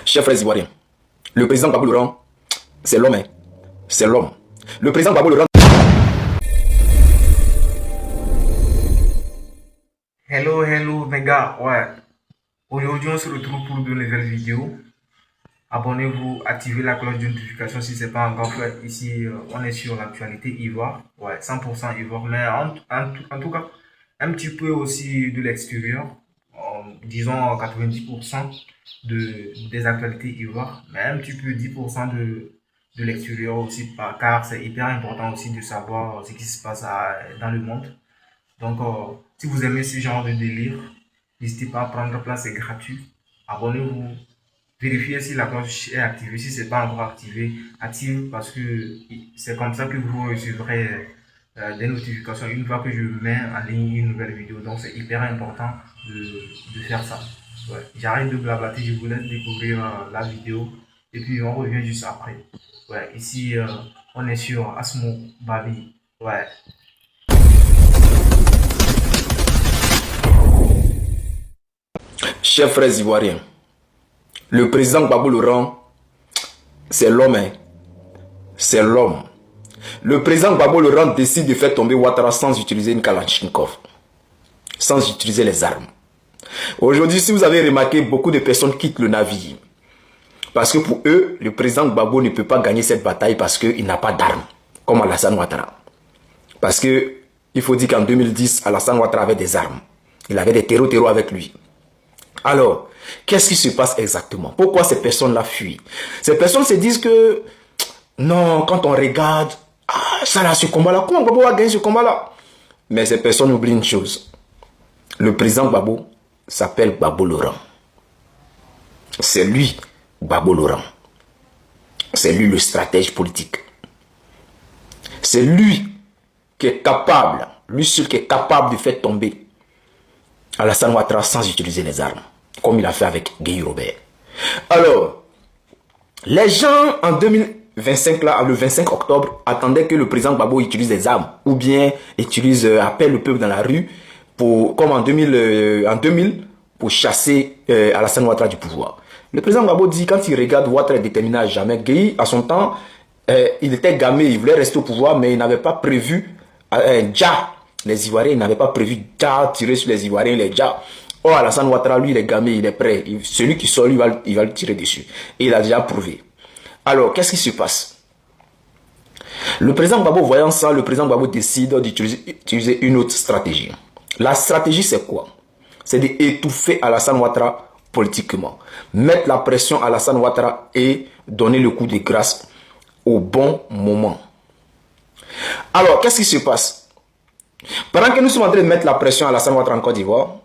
Chers frères ivoiriens, le président Gbagbo Laurent, c'est l'homme, hein? C'est l'homme. Le président Gbagbo Laurent. Hello mes gars, ouais. Aujourd'hui on se retrouve pour de nouvelles vidéos. Abonnez-vous, activez la cloche de notification si ce n'est pas encore fait. Ici on est sur l'actualité ivoire, ouais, 100% ivoire, mais en tout cas un petit peu aussi de l'extérieur, disons 90% des actualités ivoires, mais un petit peu 10% de l'extérieur aussi, car c'est hyper important aussi de savoir ce qui se passe dans le monde. Donc, si vous aimez ce genre de délire, n'hésitez pas à prendre place, c'est gratuit. Abonnez-vous, vérifiez si la cloche est activée. Si ce n'est pas encore activé, active parce que c'est comme ça que vous recevrez des notifications une fois que je mets en ligne une nouvelle vidéo. Donc, c'est hyper important de faire ça. Ouais. J'arrête de blablater, je vous laisse découvrir la vidéo et puis on revient juste après. Ouais, ici, on est sur Asmo Babi. Ouais. Chers frères ivoiriens, le président Gbagbo Laurent, c'est l'homme, hein? C'est l'homme. Le président Gbagbo Laurent décide de faire tomber Ouattara sans utiliser une Kalachnikov, sans utiliser les armes. Aujourd'hui, si vous avez remarqué, beaucoup de personnes quittent le navire. Parce que pour eux, le président Gbagbo ne peut pas gagner cette bataille parce qu'il n'a pas d'armes, comme Alassane Ouattara. Parce que il faut dire qu'en 2010, Alassane Ouattara avait des armes. Il avait des terreaux avec lui. Alors, qu'est-ce qui se passe exactement? Pourquoi ces personnes-là fuient? Ces personnes se disent que, non, quand on regarde, ça là, ce combat-là, comment Gbagbo va gagner ce combat-là? Mais ces personnes oublient une chose. Le président Gbagbo s'appelle Gbagbo Laurent. C'est lui, Gbagbo Laurent. C'est lui le stratège politique. C'est lui qui est capable, lui seul qui est capable de faire tomber Alassane Ouattara sans utiliser les armes, comme il a fait avec Guy Robert. Alors, les gens en 2025, là, le 25 octobre, attendaient que le président Gbagbo utilise des armes, ou bien appelle le peuple dans la rue, comme en 2000, pour chasser Alassane Ouattara du pouvoir. Le président Gbagbo dit, quand il regarde Ouattara est déterminé à jamais, Guy, à son temps, il était gamé, il voulait rester au pouvoir, mais il n'avait pas prévu les Ivoiriens n'avaient pas prévu de tirer sur les Ivoiriens, les Dja. Oh, Alassane Ouattara, lui, il est gamé, il est prêt. Celui qui sort, lui, il va le tirer dessus. Et il a déjà prouvé. Alors, qu'est-ce qui se passe? Le président Gbagbo, voyant ça, le président Gbagbo décide d'utiliser une autre stratégie. La stratégie, c'est quoi? C'est d'étouffer Alassane Ouattara politiquement. Mettre la pression à Alassane Ouattara et donner le coup de grâce au bon moment. Alors, qu'est-ce qui se passe? Pendant que nous sommes en train de mettre la pression à Alassane Ouattara en Côte d'Ivoire,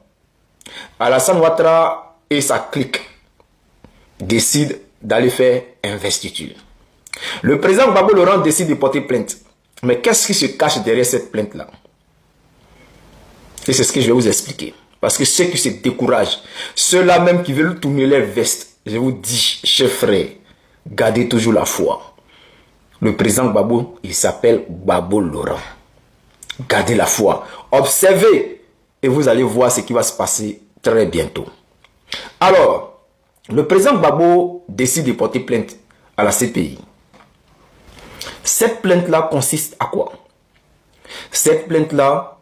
Alassane Ouattara et sa clique décident d'aller faire investiture. Le président Gbagbo Laurent décide de porter plainte. Mais qu'est-ce qui se cache derrière cette plainte-là? Et c'est ce que je vais vous expliquer. Parce que ceux qui se découragent, ceux-là même qui veulent tourner leur veste, je vous dis, chers frères, gardez toujours la foi. Le président Gbagbo, il s'appelle Gbagbo Laurent. Gardez la foi, observez et vous allez voir ce qui va se passer très bientôt. Alors, le président Gbagbo décide de porter plainte à la CPI. Cette plainte-là consiste à quoi? Cette plainte-là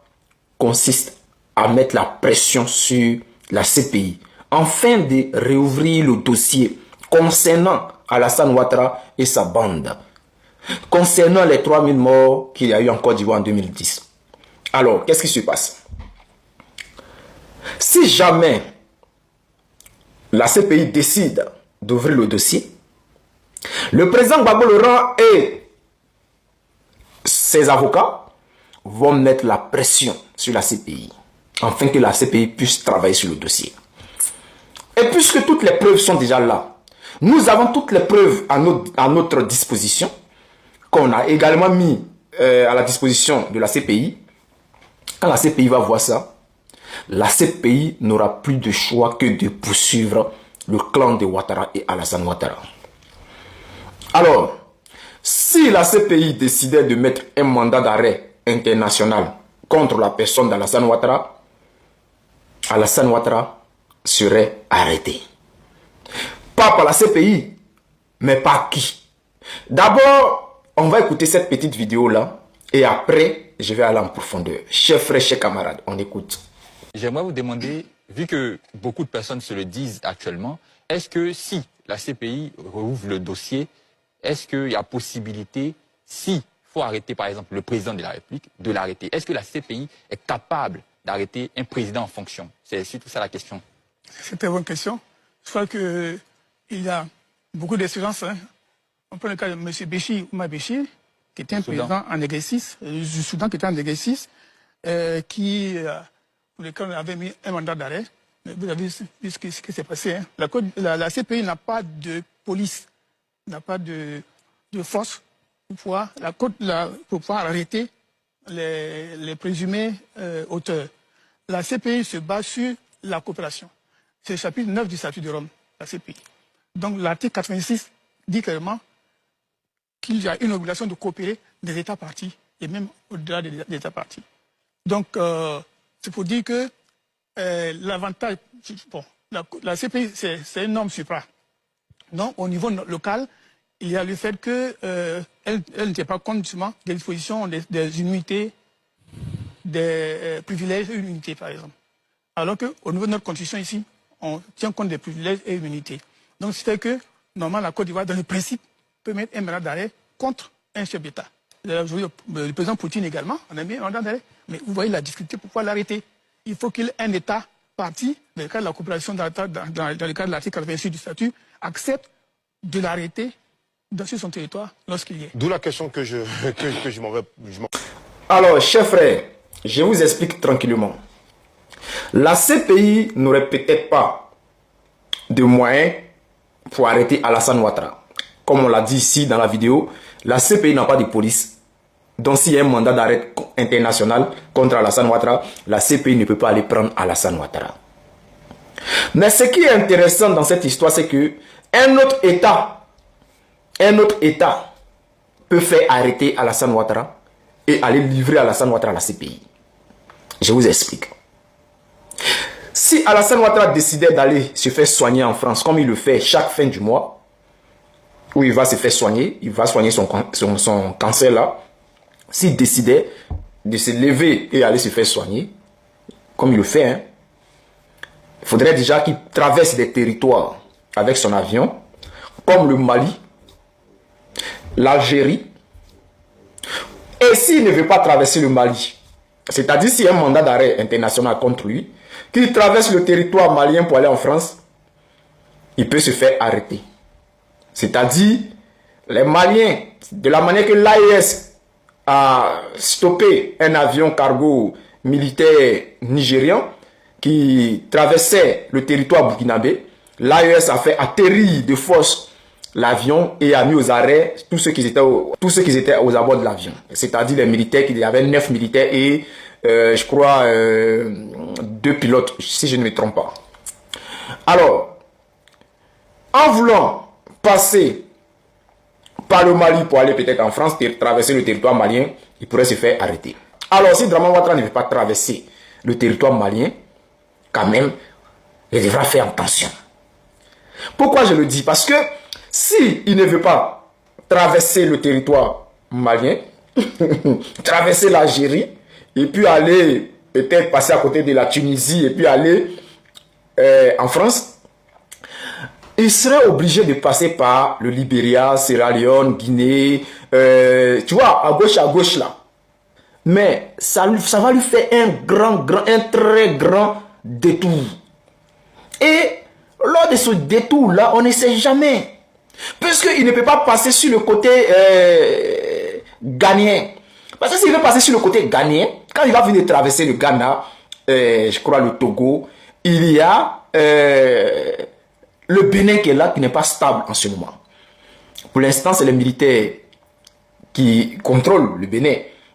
consiste à mettre la pression sur la CPI afin de réouvrir le dossier concernant Alassane Ouattara et sa bande. Concernant les 3000 morts qu'il y a eu en Côte d'Ivoire en 2010. Alors, qu'est-ce qui se passe? Si jamais la CPI décide d'ouvrir le dossier, le président Gbagbo Laurent et ses avocats vont mettre la pression sur la CPI, afin que la CPI puisse travailler sur le dossier. Et puisque toutes les preuves sont déjà là, nous avons toutes les preuves à notre disposition, qu'on a également mis à la disposition de la CPI. Quand la CPI va voir ça, la CPI n'aura plus de choix que de poursuivre le clan de Ouattara et Alassane Ouattara. Alors, si la CPI décidait de mettre un mandat d'arrêt international contre la personne d'Alassane Ouattara, Alassane Ouattara serait arrêté. Pas par la CPI, mais par qui? D'abord, on va écouter cette petite vidéo-là et après, je vais aller en profondeur. Chers frères, chers camarades, on écoute. J'aimerais vous demander, vu que beaucoup de personnes se le disent actuellement, est-ce que si la CPI rouvre le dossier, est-ce qu'il y a possibilité, s'il faut arrêter par exemple le président de la République, de l'arrêter? Est-ce que la CPI est capable d'arrêter un président en fonction? C'est surtout ça la question. C'est une très bonne question. Je crois qu'il y a beaucoup d'expériences. Hein. On prend le cas de M. Béchir, Oumar Béchir, qui était un président en exercice, du Soudan qui était en exercice, pour lequel on avait mis un mandat d'arrêt. Mais vous avez vu ce qui s'est passé. Hein. La CPI n'a pas de police, n'a pas de force pour pouvoir arrêter les présumés auteurs. La CPI se base sur la coopération. C'est le chapitre 9 du statut de Rome, la CPI. Donc l'article 86 dit clairement qu'il y a une obligation de coopérer des États partis et même au-delà des États partis. Donc c'est pour dire que l'avantage, bon, la CPI c'est une norme supra. Donc au niveau local, il y a le fait qu'elle ne tient pas compte justement des dispositions des immunités, des privilèges et immunités par exemple. Alors qu'au niveau de notre constitution ici, on tient compte des privilèges et immunités. Donc, c'est fait que, normalement, la Côte d'Ivoire, dans le principe, peut mettre un mandat d'arrêt contre un chef d'État. Le président Poutine également, on a mis un mandat d'arrêt. Mais vous voyez la difficulté pour pouvoir l'arrêter. Il faut qu'il y ait un État parti, dans le cadre de la coopération, dans le cadre de l'article 86 du statut, accepte de l'arrêter sur son territoire lorsqu'il y est. D'où la question que je m'en vais. Alors, chers frères, je vous explique tranquillement. La CPI n'aurait peut-être pas de moyens pour arrêter Alassane Ouattara. Comme on l'a dit ici dans la vidéo, la CPI n'a pas de police. Donc s'il y a un mandat d'arrêt international contre Alassane Ouattara, la CPI ne peut pas aller prendre Alassane Ouattara. Mais ce qui est intéressant dans cette histoire, c'est que un autre État peut faire arrêter Alassane Ouattara et aller livrer Alassane Ouattara à la CPI. Je vous explique. Si Alassane Ouattara décidait d'aller se faire soigner en France, comme il le fait chaque fin du mois, où il va se faire soigner, il va soigner son cancer là, s'il décidait de se lever et aller se faire soigner, comme il le fait, hein, il faudrait déjà qu'il traverse des territoires avec son avion, comme le Mali, l'Algérie. Et s'il ne veut pas traverser le Mali, c'est-à-dire s'il y a un mandat d'arrêt international contre lui, qu'il traverse le territoire malien pour aller en France, il peut se faire arrêter. C'est-à-dire, les Maliens, de la manière que l'AES a stoppé un avion cargo militaire nigérian qui traversait le territoire burkinabé, l'AES a fait atterrir de force l'avion et a mis aux arrêts tous ceux qui étaient aux abords de l'avion. C'est-à-dire les militaires, il y avait 9 militaires et je crois 2 pilotes, si je ne me trompe pas. Alors, en voulant passer par le Mali pour aller peut-être en France, traverser le territoire malien, il pourrait se faire arrêter. Alors, si Dramane Ouattara ne veut pas traverser le territoire malien, quand même, il devra faire attention. Pourquoi je le dis? Parce que si il ne veut pas traverser le territoire malien, traverser l'Algérie, et puis aller peut-être passer à côté de la Tunisie, et puis aller en France, il serait obligé de passer par le Libéria, Sierra Leone, Guinée, tu vois, à gauche là. Mais ça va lui faire un très grand détour. Et lors de ce détour-là, on ne sait jamais. Puisqu'il ne peut pas passer sur le côté ghanéen. Parce que s'il veut passer sur le côté ghanéen, quand il va venir traverser le Ghana, je crois le Togo, il y a le Bénin qui est là, qui n'est pas stable en ce moment. Pour l'instant, c'est les militaires qui contrôlent le Bénin.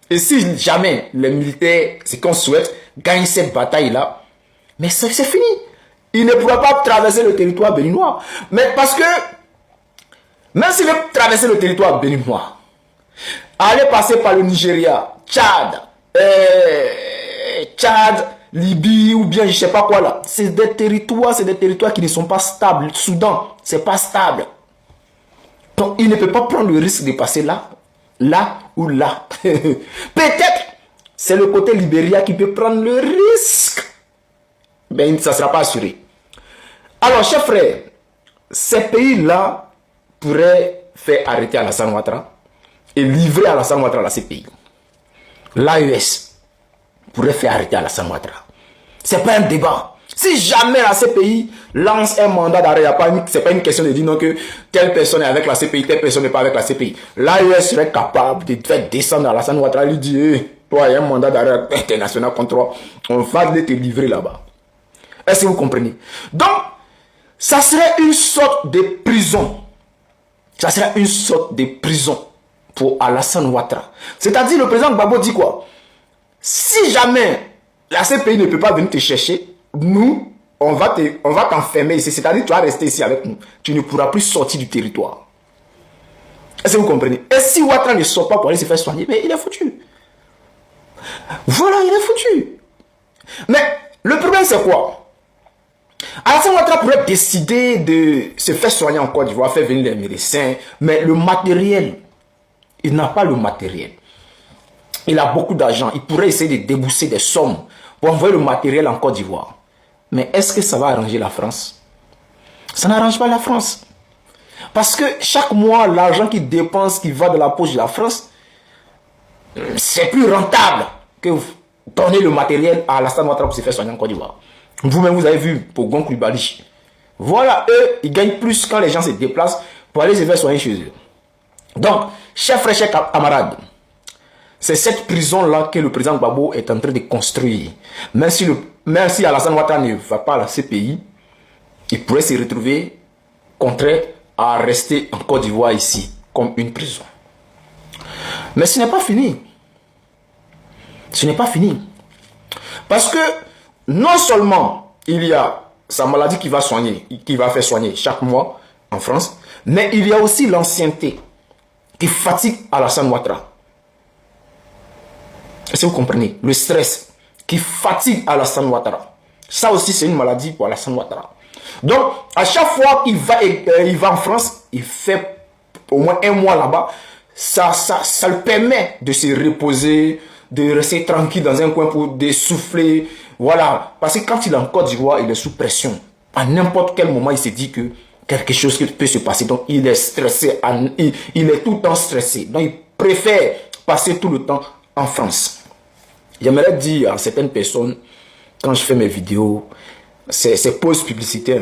Et si jamais les militaires, ce qu'on souhaite, gagnent cette bataille-là, mais c'est fini. Il ne pourra pas traverser le territoire béninois. Mais parce que, même s'il veut traverser le territoire béninois, aller passer par le Nigeria, Tchad, Libye ou bien je sais pas quoi là. C'est des territoires qui ne sont pas stables. Soudan, c'est pas stable. Donc il ne peut pas prendre le risque de passer là, là ou là. Peut-être c'est le côté Libéria qui peut prendre le risque. Mais ça ne sera pas assuré. Alors, chers frères, ces pays-là pourraient faire arrêter Alassane Ouattara et livrer Alassane Ouattara à la CPI. L'AES pourrait faire arrêter Alassane Ouattara. Ce n'est pas un débat. Si jamais la CPI lance un mandat d'arrêt, ce n'est pas une question de dire non que telle personne est avec la CPI, telle personne n'est pas avec la CPI. L'AES serait capable de faire descendre Alassane Ouattara et lui dire hey, toi, il y a un mandat d'arrêt international contre toi. On va te livrer là-bas. Est-ce que vous comprenez? Donc, ça serait une sorte de prison. Ça serait une sorte de prison pour Alassane Ouattara. C'est-à-dire, le président Gbagbo dit quoi? Si jamais la CPI ne peut pas venir te chercher, nous, on va t'enfermer ici. C'est-à-dire, tu vas rester ici avec nous. Tu ne pourras plus sortir du territoire. Est-ce que vous comprenez? Et si Ouattara ne sort pas pour aller se faire soigner, mais il est foutu. Voilà, il est foutu. Mais le problème, c'est quoi? Alassane Ouattara pourrait décider de se faire soigner en Côte d'Ivoire, faire venir les médecins, mais le matériel, il n'a pas le matériel. Il a beaucoup d'argent, il pourrait essayer de débourser des sommes pour envoyer le matériel en Côte d'Ivoire. Mais est-ce que ça va arranger la France? Ça n'arrange pas la France. Parce que chaque mois, l'argent qu'il dépense, qui va de la poche de la France, c'est plus rentable que donner le matériel à Alassane Ouattara pour se faire soigner en Côte d'Ivoire. Vous-même, vous avez vu pour Gon Coulibaly. Voilà, eux, ils gagnent plus quand les gens se déplacent pour aller se faire soigner chez eux. Donc, chers frères, chers camarades, c'est cette prison-là que le président Gbagbo est en train de construire. Même si Alassane Ouattara ne va pas à la CPI, il pourrait se retrouver contraint à rester en Côte d'Ivoire ici, comme une prison. Mais ce n'est pas fini. Ce n'est pas fini. Parce que non seulement il y a sa maladie qui va faire soigner chaque mois en France, mais il y a aussi l'ancienneté qui fatigue Alassane Ouattara. Est-ce que vous comprenez? Le stress qui fatigue Alassane Ouattara. Ça aussi, c'est une maladie pour Alassane Ouattara. Donc, à chaque fois qu'il va en France, il fait au moins un mois là-bas. Ça le permet de se reposer, de rester tranquille dans un coin pour souffler. Voilà. Parce que quand il est en Côte d'Ivoire, il est sous pression. À n'importe quel moment, il se dit que quelque chose peut se passer. Donc, il est stressé. Il est tout le temps stressé. Donc, il préfère passer tout le temps en France. J'aimerais dire à certaines personnes, quand je fais mes vidéos, ces pauses publicitaires,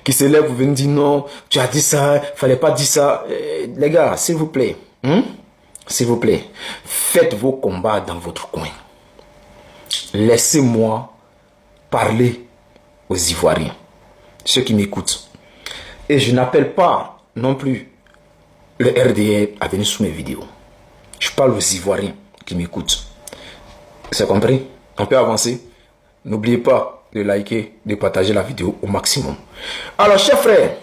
qui se lèvent pour venir dire non, tu as dit ça, il ne fallait pas dire ça. Les gars, s'il vous plaît, s'il vous plaît, faites vos combats dans votre coin. Laissez-moi parler aux Ivoiriens, ceux qui m'écoutent. Et je n'appelle pas non plus le RDR à venir sous mes vidéos. Je parle aux Ivoiriens qui m'écoutent. C'est compris? On peut avancer. N'oubliez pas de liker, de partager la vidéo au maximum. Alors, chers frères,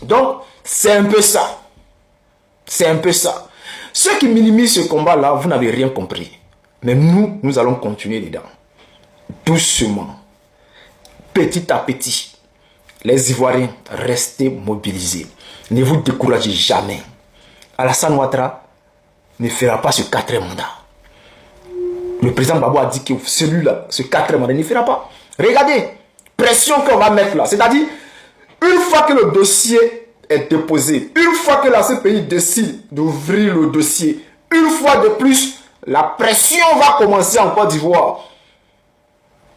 donc, c'est un peu ça. C'est un peu ça. Ceux qui minimisent ce combat-là, vous n'avez rien compris. Mais nous allons continuer dedans. Doucement. Petit à petit. Les Ivoiriens, restez mobilisés. Ne vous découragez jamais. Alassane Ouattara ne fera pas ce 4e mandat. Le président Gbagbo a dit que celui-là, ce 4e mandat, ne fera pas. Regardez, pression qu'on va mettre là. C'est-à-dire, une fois que le dossier est déposé, une fois que la CPI décide d'ouvrir le dossier, une fois de plus, la pression va commencer en Côte d'Ivoire.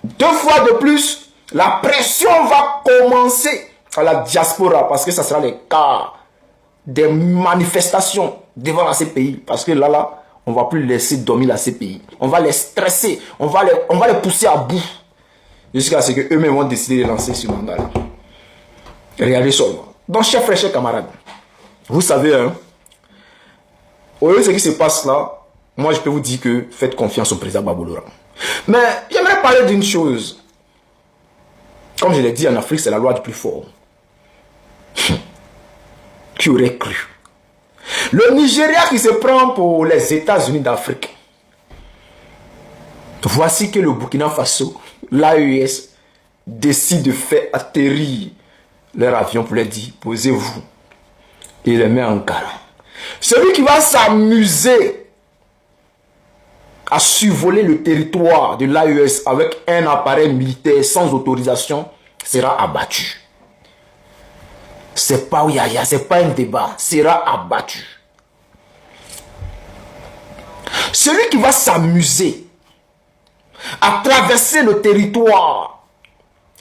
2 fois de plus, la pression va commencer à la diaspora parce que ça sera le cas des manifestations devant la CPI. Parce que là, on ne va plus laisser dormir la CPI. On va les stresser, on va les pousser à bout. Jusqu'à ce qu'eux-mêmes vont décider de lancer ce mandat-là. Regardez seulement. Donc, chers frères, chers camarades, vous savez, hein, au lieu de ce qui se passe là, moi je peux vous dire que faites confiance au président Gbagbo Laurent. Mais j'aimerais parler d'une chose. Comme je l'ai dit, en Afrique, c'est la loi du plus fort. Qui aurait cru? Le Nigeria qui se prend pour les États-Unis d'Afrique. Voici que le Burkina Faso, l'AES, décide de faire atterrir leur avion pour leur dire, posez-vous. Et les met en garde. Celui qui va s'amuser à survoler le territoire de l'AES avec un appareil militaire sans autorisation sera abattu. C'est pas Yaya, c'est pas un débat, sera abattu. Celui qui va s'amuser à traverser le territoire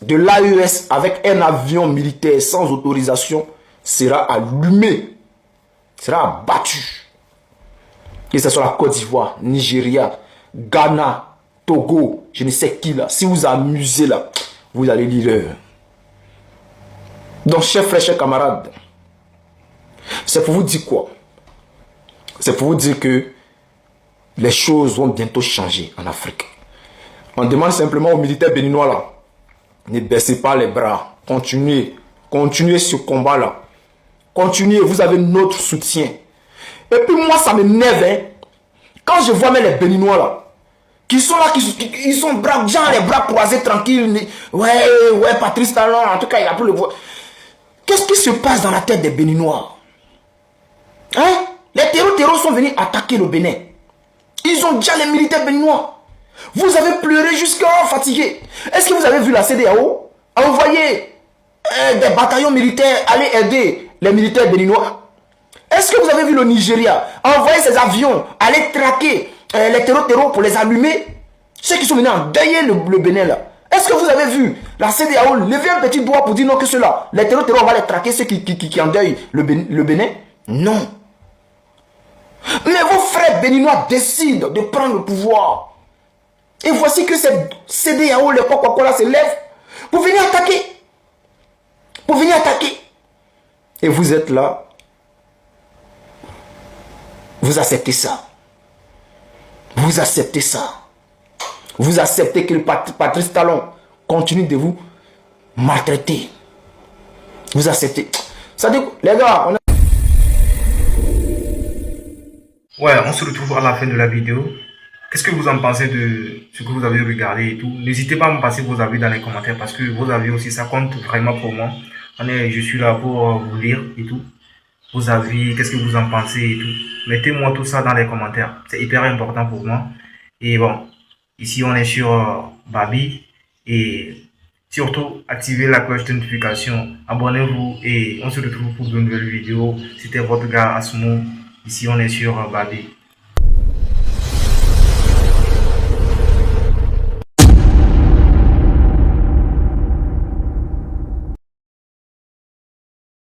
de l'AES avec un avion militaire sans autorisation sera allumé, sera abattu. Que ce soit la Côte d'Ivoire, Nigeria, Ghana, Togo, je ne sais qui là. Si vous amusez là, vous allez lire. Donc, chers frères, chers camarades, c'est pour vous dire quoi? C'est pour vous dire que les choses vont bientôt changer en Afrique. On demande simplement aux militaires béninois là, ne baissez pas les bras, continuez ce combat là. Continuez, vous avez notre soutien. Et puis moi, ça m'énerve, hein. Quand je vois même les Béninois là, qui sont là, ils sont braves, genre les bras croisés, tranquilles. Ouais, Patrice Talon, en tout cas, il a pu le voir. Qu'est-ce qui se passe dans la tête des Béninois? Hein? Les terreaux sont venus attaquer le Bénin. Ils ont déjà les militaires béninois. Vous avez pleuré jusqu'à fatigué. Est-ce que vous avez vu la CEDEAO envoyer des bataillons militaires aller aider les militaires béninois? Est-ce que vous avez vu le Nigeria envoyer ses avions aller traquer les terreaux pour les allumer? Ceux qui sont venus endeuiller le Bénin là. Est-ce que vous avez vu la CEDEAO lever un petit doigt pour dire non que cela, les terreaux, on va les traquer, ceux qui endeuillent le Bénin? Non. Mais vos frères béninois décident de prendre le pouvoir. Et voici que ces CEDEAO, les Coca-Cola se lèvent pour venir attaquer. Pour venir attaquer. Et vous êtes là. Vous acceptez ça. Vous acceptez ça. Vous acceptez que le Patrice Talon continue de vous maltraiter. Vous acceptez. Ça dit, les gars, on a... Ouais, on se retrouve à la fin de la vidéo. Qu'est-ce que vous en pensez de ce que vous avez regardé et tout? N'hésitez pas à me passer vos avis dans les commentaires parce que vos avis aussi, ça compte vraiment pour moi. Je suis là pour vous lire et tout. Vos avis, qu'est-ce que vous en pensez et tout. Mettez-moi tout ça dans les commentaires. C'est hyper important pour moi. Et bon, ici on est sur Babi. Et surtout, activez la cloche de notification. Abonnez-vous et on se retrouve pour de nouvelles vidéos. C'était votre gars Asmo. Ici on est sur Babi.